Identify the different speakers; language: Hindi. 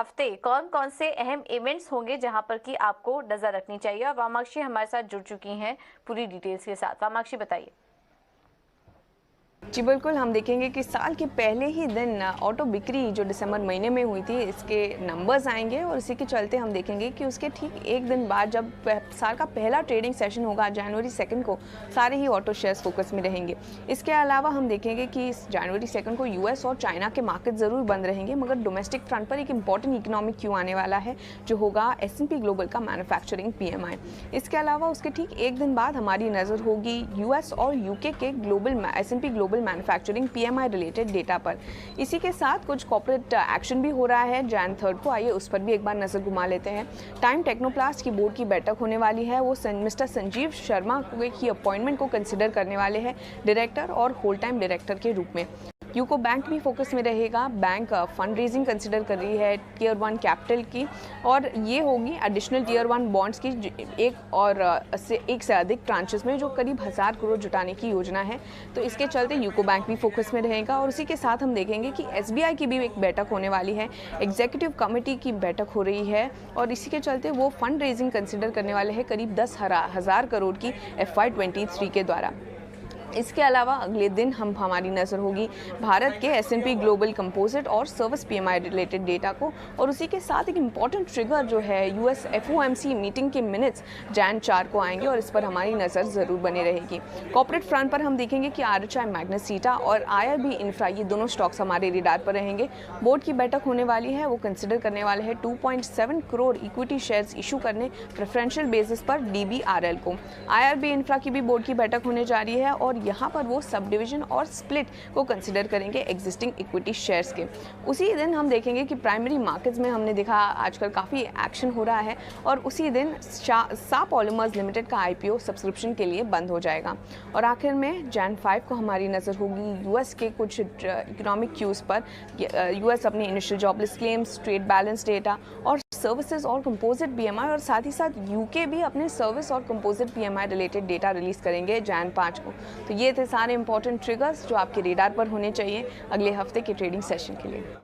Speaker 1: हफ्ते कौन कौन से अहम इवेंट्स होंगे जहां पर कि आपको नजर रखनी चाहिए। और वामाक्षी हमारे साथ जुड़ चुकी हैं पूरी डिटेल्स के साथ। वामाक्षी बताइए।
Speaker 2: जी बिल्कुल, हम देखेंगे कि साल के पहले ही दिन ऑटो बिक्री जो दिसंबर महीने में हुई थी, इसके नंबर्स आएंगे और इसी के चलते हम देखेंगे कि उसके ठीक एक दिन बाद जब साल का पहला ट्रेडिंग सेशन होगा जनवरी 2 को, सारे ही ऑटो शेयर्स फोकस में रहेंगे। इसके अलावा हम देखेंगे कि इस जनवरी 2 को यूएस और चाइना के मार्केट ज़रूर बंद रहेंगे, मगर डोमेस्टिक फ्रंट पर एक इंपॉर्टेंट इकोनॉमिक क्यू आने वाला है जो होगा S&P ग्लोबल का मैन्युफैक्चरिंग PMI। इसके अलावा उसके ठीक एक दिन बाद हमारी नज़र होगी यूएस और यूके के global S&P global manufacturing PMI related data पर। इसी के साथ कुछ कॉर्पोरेट एक्शन भी हो रहा है जैन 3 को, आइए उस पर भी एक बार नजर घुमा लेते हैं। टाइम टेक्नोप्लास्ट की बोर्ड की बैठक होने वाली है, वो मिस्टर संजीव शर्मा की अपॉइंटमेंट को कंसिडर करने वाले हैं डायरेक्टर और होल टाइम डायरेक्टर के रूप में। यूको बैंक भी फोकस में रहेगा। बैंक फंड रेजिंग कंसिडर कर रही है टियर 1 कैपिटल की, और ये होगी एडिशनल टियर 1 बॉन्ड्स की एक से अधिक ट्रांचेस में, जो करीब 1000 करोड़ जुटाने की योजना है। तो इसके चलते यूको बैंक भी फोकस में रहेगा। और उसी के साथ हम देखेंगे कि SBI की भी एक बैठक होने वाली है, एग्जीक्यूटिव कमेटी की बैठक हो रही है, और इसी के चलते वो फंड रेजिंग कंसिडर करने वाले हैं करीब 10,000 करोड़ की FY23 के द्वारा। इसके अलावा अगले दिन हमारी नज़र होगी भारत के S&P ग्लोबल कंपोजिट और सर्विस PMI रिलेटेड डेटा को, और उसी के साथ एक इम्पॉर्टेंट ट्रिगर जो है US FOMC मीटिंग के मिनट्स जैन 4 को आएंगे, और इस पर हमारी नज़र ज़रूर बनी रहेगी। कॉर्पोरेट फ्रंट पर हम देखेंगे कि RHI मैग्नेसिटा और IRB इंफ्रा, ये दोनों स्टॉक्स हमारे रिडार पर रहेंगे। बोर्ड की बैठक होने वाली है, वो कंसिडर करने वाले हैं 2.7 करोड़ इक्विटी शेयर्स इशू करने प्रेफरेंशियल बेसिस पर DBRL को। IRB इंफ्रा की भी बोर्ड की बैठक होने जा रही है, और यहाँ पर वो सब डिवीजन और स्प्लिट को कंसिडर करेंगे एग्जिस्टिंग इक्विटी शेयर्स के। उसी दिन हम देखेंगे कि प्राइमरी मार्केट्स में हमने देखा आजकल काफ़ी एक्शन हो रहा है, और उसी दिन सा पॉलीमर्स लिमिटेड का IPO सब्सक्रिप्शन के लिए बंद हो जाएगा। और आखिर में जैन 5 को हमारी नज़र होगी US के कुछ इकोनॉमिक क्यूज़ पर। US अपनी initial jobless claims, trade balance data और सर्विसेज और कंपोजिट PMI, और साथ ही साथ UK भी अपने सर्विस और composite PMI related data release करेंगे जैन 5 को। तो ये थे सारे इंपॉर्टेंट ट्रिगर्स जो आपके रेडार पर होने चाहिए अगले हफ्ते के ट्रेडिंग सेशन के लिए।